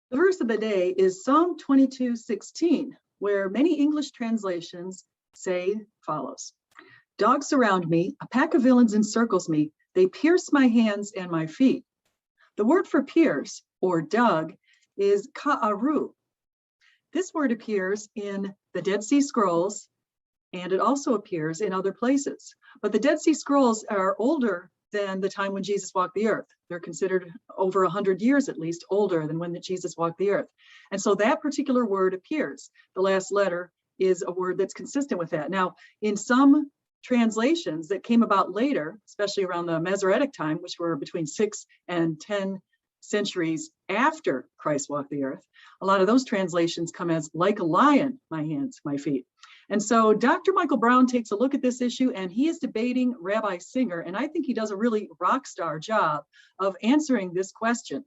The verse of the day is Psalm 22:16, where many English translations say follows: Dogs surround me, a pack of villains encircles me, they pierce my hands and my feet. The word for pierce, or dug, is ka'aru. This word appears in the Dead Sea Scrolls, and it also appears in other places. But the Dead Sea Scrolls are older than the time when Jesus walked the earth. They're considered over 100 years at least older than when Jesus walked the earth. And so that particular word appears. The last letter is a word that's consistent with that. Now, in some translations that came about later, especially around the Masoretic time, which were between 6 and 10 centuries after Christ walked the earth, a lot of those translations come as like a lion, my hands, my feet. And so Dr. Michael Brown takes a look at this issue, and he is debating Rabbi Singer, and I think he does a really rock star job of answering this question,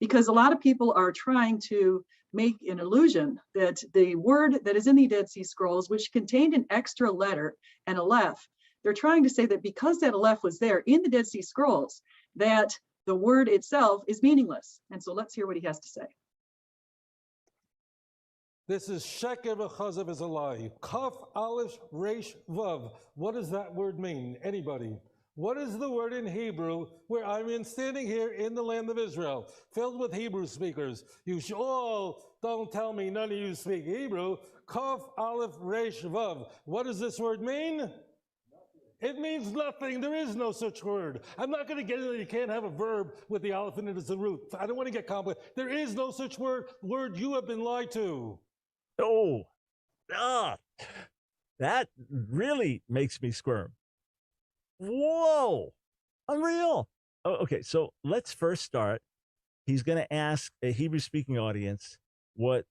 because a lot of people are trying to make an illusion that the word that is in the Dead Sea Scrolls, which contained an extra letter, an aleph, they're trying to say that because that aleph was there in the Dead Sea Scrolls, that the word itself is meaningless. And so let's hear what he has to say. This is sheker v'chazav is a lie. Kaf aleph resh vav. What does that word mean? Anybody? What is the word in Hebrew where I'm standing here in the land of Israel, filled with Hebrew speakers? You all don't tell me none of you speak Hebrew. Kaf aleph resh vav. What does this word mean? It means nothing. There is no such word. I'm not going to get into it. You can't have a verb with the aleph in it as a root. I don't want to get complicated. There is no such word. You have been lied to. Oh, that really makes me squirm. Whoa, unreal. Oh, okay, so let's first start. He's going to ask a Hebrew-speaking audience what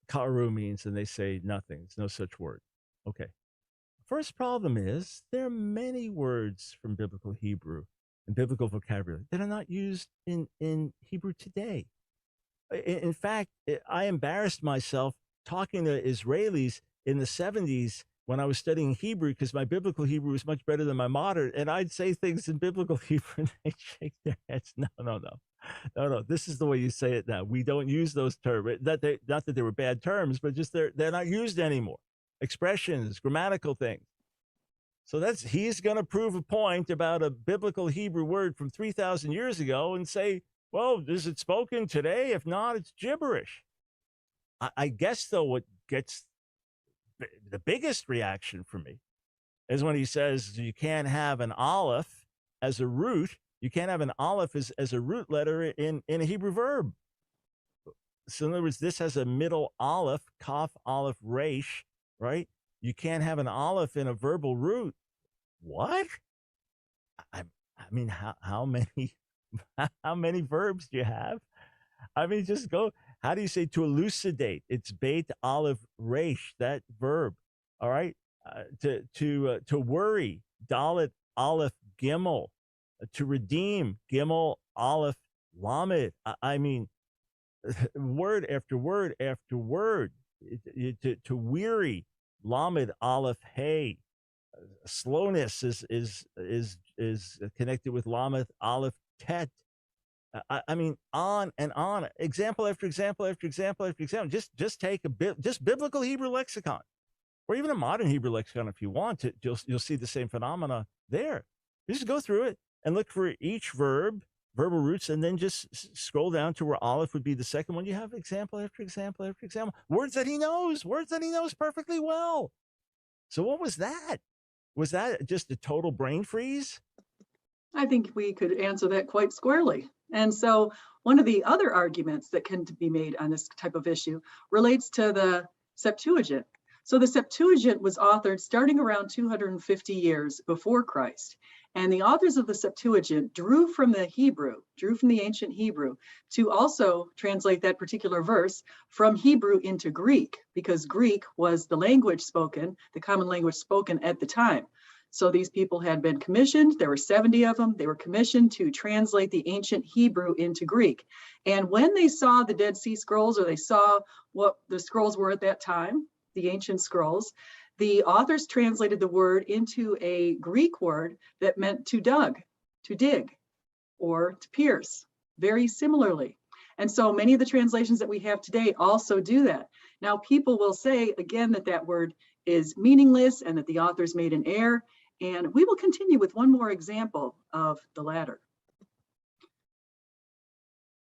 ka'aru means, and they say nothing. There's no such word. Okay. First problem is there are many words from biblical Hebrew and biblical vocabulary that are not used in Hebrew today. In fact, I embarrassed myself talking to Israelis in the 70s when I was studying Hebrew, because my biblical Hebrew was much better than my modern, and I'd say things in biblical Hebrew and they'd shake their heads. No. This is the way you say it now. We don't use those terms. Not that they were bad terms, but just they're not used anymore. Expressions, grammatical things. So he's going to prove a point about a biblical Hebrew word from 3,000 years ago and say, well, is it spoken today? If not, it's gibberish. I guess, though, what gets the biggest reaction from me is when he says you can't have an aleph as a root. You can't have an aleph as a root letter in a Hebrew verb. So in other words, this has a middle aleph, kaf, aleph, resh, right? You can't have an aleph in a verbal root. What? I mean, how many verbs do you have? I mean, just go. How do you say to elucidate? It's beit aleph resh, that verb. All right. To worry, dalet aleph gimel. To redeem, gimel aleph lamed. I mean, word after word after word. To weary, lamed aleph hey. Slowness is connected with lamed aleph tet. I mean, on and on. Example after example after example after example. Just take just biblical Hebrew lexicon, or even a modern Hebrew lexicon if you want to. You'll see the same phenomena there. You just go through it and look for each verbal roots, and then just scroll down to where aleph would be the second one. You have example after example after example. Words that he knows perfectly well. So what was that? Was that just a total brain freeze? I think we could answer that quite squarely. And so one of the other arguments that can be made on this type of issue relates to the Septuagint. So the Septuagint was authored starting around 250 years before Christ. And the authors of the Septuagint drew from the ancient Hebrew, to also translate that particular verse from Hebrew into Greek, because Greek was the language spoken, the common language spoken at the time. So these people had been commissioned, there were 70 of them, they were commissioned to translate the ancient Hebrew into Greek. And when they saw the Dead Sea Scrolls, or they saw what the scrolls were at that time, the ancient scrolls, the authors translated the word into a Greek word that meant to dig, or to pierce, very similarly. And so many of the translations that we have today also do that. Now, people will say again that that word is meaningless and that the authors made an error. And we will continue with one more example of the latter.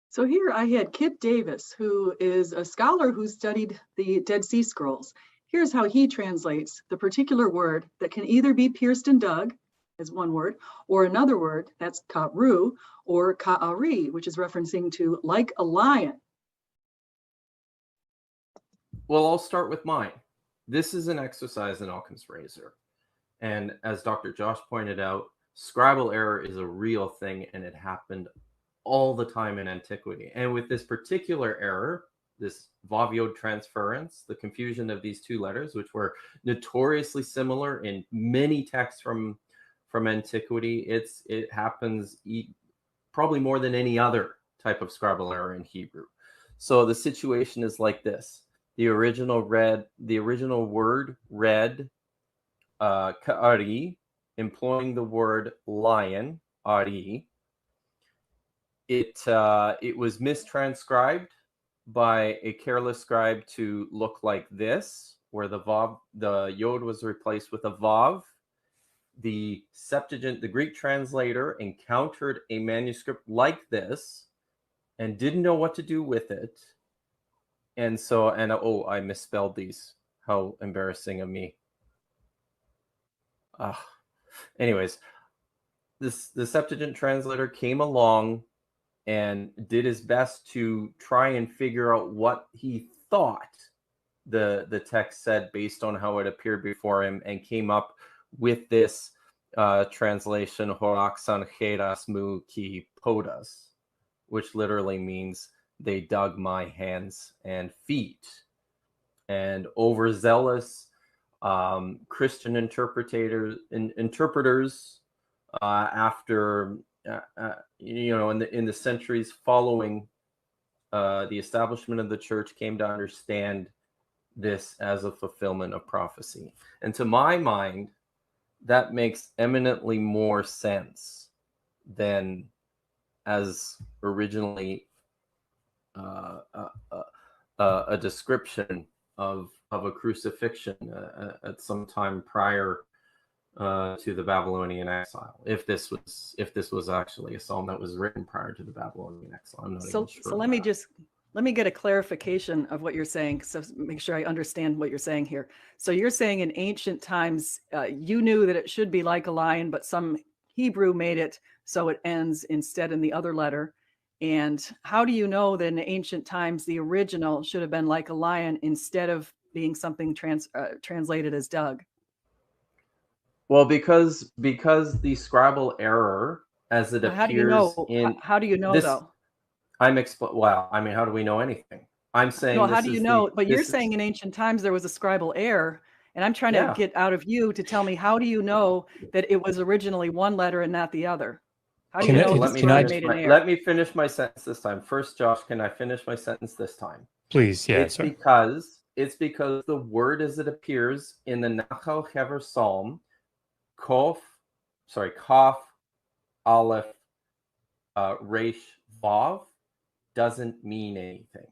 So here I had Kipp Davis, who is a scholar who studied the Dead Sea Scrolls. Here's how he translates the particular word that can either be pierced and dug as one word, or another word, that's karu or ka'ari, which is referencing to like a lion. Well, I'll start with mine. This is an exercise in Occam's razor. And as Dr. Josh pointed out, scribal error is a real thing, and it happened all the time in antiquity. And with this particular error, this vav-yod transference, the confusion of these two letters, which were notoriously similar in many texts from antiquity, it happens probably more than any other type of scribal error in Hebrew. So the situation is like this. The original word read ka'ari, employing the word lion, ari. It was mistranscribed by a careless scribe to look like this, where the yod was replaced with a vav. The Septuagint, the Greek translator, encountered a manuscript like this and didn't know what to do with it. And so, oh, I misspelled these. How embarrassing of me. Anyways, the Septuagint translator came along and did his best to try and figure out what he thought the text said based on how it appeared before him, and came up with this translation, horaksan cheras mu ki podas, which literally means they dug my hands and feet. And overzealous Christian interpreters after in the centuries following the establishment of the church came to understand this as a fulfillment of prophecy. And to my mind, that makes eminently more sense than as originally a description of a crucifixion at some time prior to the Babylonian exile. If this was actually a psalm that was written prior to the Babylonian exile, I'm not even sure. So let me get a clarification of what you're saying, so make sure I understand what you're saying here. So you're saying in ancient times, you knew that it should be like a lion, but some Hebrew made it so it ends instead in the other letter. And how do you know that in ancient times the original should have been like a lion instead of being something translated as dug? Well, because the scribal error, as it appears, how do you know? How do you know this, though? Well, I mean, how do we know anything? I'm saying. No, how do you know? But you're saying in ancient times there was a scribal error, and I'm trying to get out of you to tell me, how do you know that it was originally one letter and not the other? How do you know the scribe made an error? Let me finish my sentence this time. First, Josh, can I finish my sentence this time? Please, yeah. It's because the word as it appears in the Nachal Hever Psalm, Kaf, Aleph, Resh, Vav, doesn't mean anything.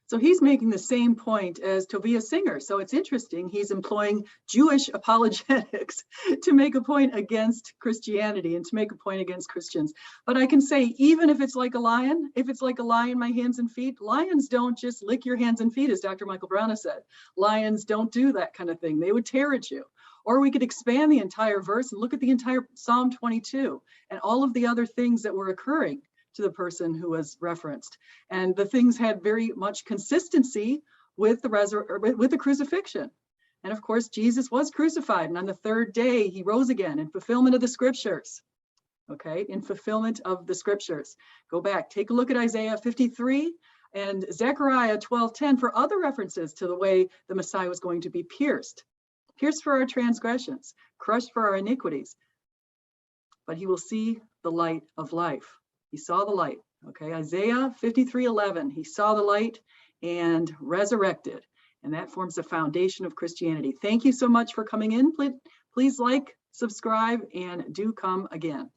So he's making the same point as Tovia Singer. So it's interesting. He's employing Jewish apologetics to make a point against Christianity and to make a point against Christians. But I can say, even if it's like a lion, my hands and feet, lions don't just lick your hands and feet, as Dr. Michael Brown has said. Lions don't do that kind of thing. They would tear at you. Or we could expand the entire verse and look at the entire Psalm 22 and all of the other things that were occurring to the person who was referenced. And the things had very much consistency with the crucifixion. And of course, Jesus was crucified, and on the third day he rose again in fulfillment of the scriptures. Okay, in fulfillment of the scriptures. Go back, take a look at Isaiah 53 and Zechariah 12:10 for other references to the way the Messiah was going to be pierced. Pierced for our transgressions, crushed for our iniquities. But he will see the light of life. He saw the light. Okay, Isaiah 53:11. He saw the light and resurrected. And that forms the foundation of Christianity. Thank you so much for coming in. Please like, subscribe, and do come again.